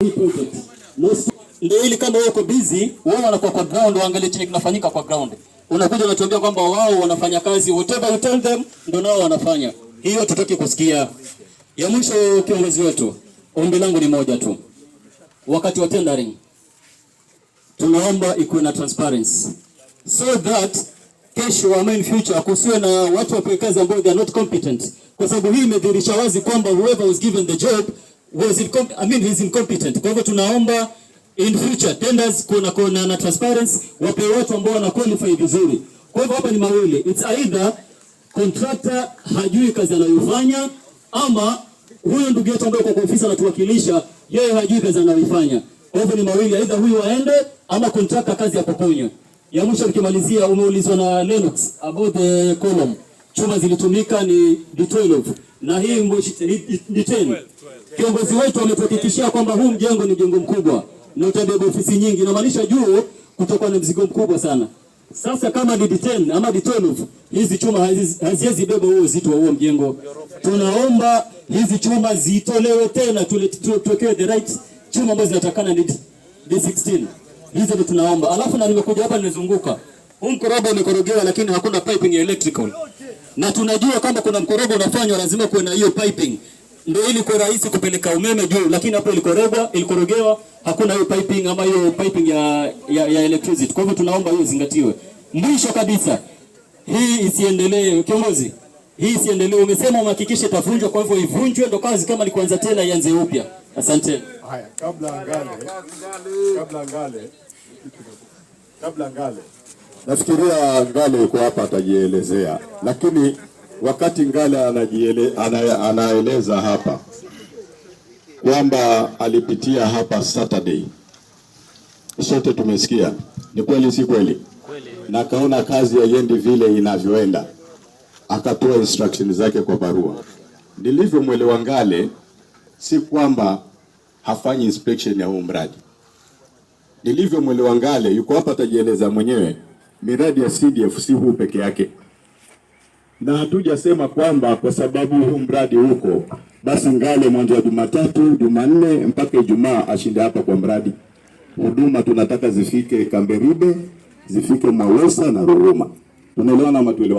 project. Ndio ili kama uko busy, wao wanakuwa kwa ground, waangalie chenye kinafanyika kwa ground. Unakuja unatuambia kwamba wao wanafanya kazi, whatever you tell them ndio nao wanafanya. Hiyo tutaki kusikia. Ya mwisho, kiongozi wetu, ombi langu ni moja tu. Wakati wa tendering tunaomba ikuwe na transparency so that kesho ama in future kusiwe na watu wa kazi ambao they are not competent, kwa sababu hii imedhihirisha wazi kwamba whoever was given the job is incompetent. Kwa hivyo tunaomba in future tenders kuna na transparency, wape watu ambao wana qualify vizuri. Kwa hivyo hapa ni mawili, it's either contractor hajui kazi anayofanya, ama huyo ndugu yetu ambaye kwa ofisi anatuwakilisha yeye hajui kazi anayofanya. Kwa hivyo ni mawili, either huyu aende ama contractor kazi ya kuponywa. Ya mwisho nikimalizia, umeulizwa na Lennox about the column. Chuma zilitumika ni D12 na hii D10. Kiongozi wetu ametuhakikishia kwamba huu mjengo ni mjengo mkubwa na utabeba ofisi nyingi, inamaanisha juu kutakuwa na mzigo mkubwa sana. Sasa kama ni D10 ama D12, hizi chuma haziwezi beba huo uzito wa huo mjengo. Tunaomba hizi chuma zitolewe tena, tuwekewe the right chuma ambazo zinatakana ni D16. Hizo ndio tunaomba. Alafu na nimekuja hapa nimezunguka. Huu mkorogo umekorogewa lakini hakuna piping ya electrical. Na tunajua kama kuna mkorogo unafanywa lazima kuwe na hiyo piping. Ndio ili kwa rahisi kupeleka umeme juu, lakini hapo ilikorogewa, hakuna hiyo piping ama hiyo piping ya electricity. Kwa hivyo tunaomba hiyo zingatiwe. Mwisho kabisa, hii isiendelee kiongozi. Hii isiendelee. Umesema umehakikisha itavunjwa, kwa hivyo ivunjwe ndio kazi kama ni kuanza tena ianze upya. Asante. Haya, kabla Ngale. Nafikiria Ngale yuko hapa atajielezea. Lakini wakati Ngale anaeleza hapa kwamba alipitia hapa Saturday, sote tumesikia. Ni kweli si kweli? Na kaona kazi haiendi vile inavyoenda. Akatoa instructions zake kwa barua. Nilivyomwelewa Ngale, si kwamba hafanyi inspection ya huu mradi. Nilivyomwelewa Ngale, yuko hapa atajieleza mwenyewe, miradi ya CDF si huu peke yake. Na hatujasema kwamba kwa sababu huu mradi huko, basi Ngale mwanzo wa Jumatatu, Jumanne mpaka Ijumaa ashinde hapa kwa mradi. Huduma tunataka zifike Kamberibe, zifike Mawesa na Ruruma. Tunaelewana ama tuelewana?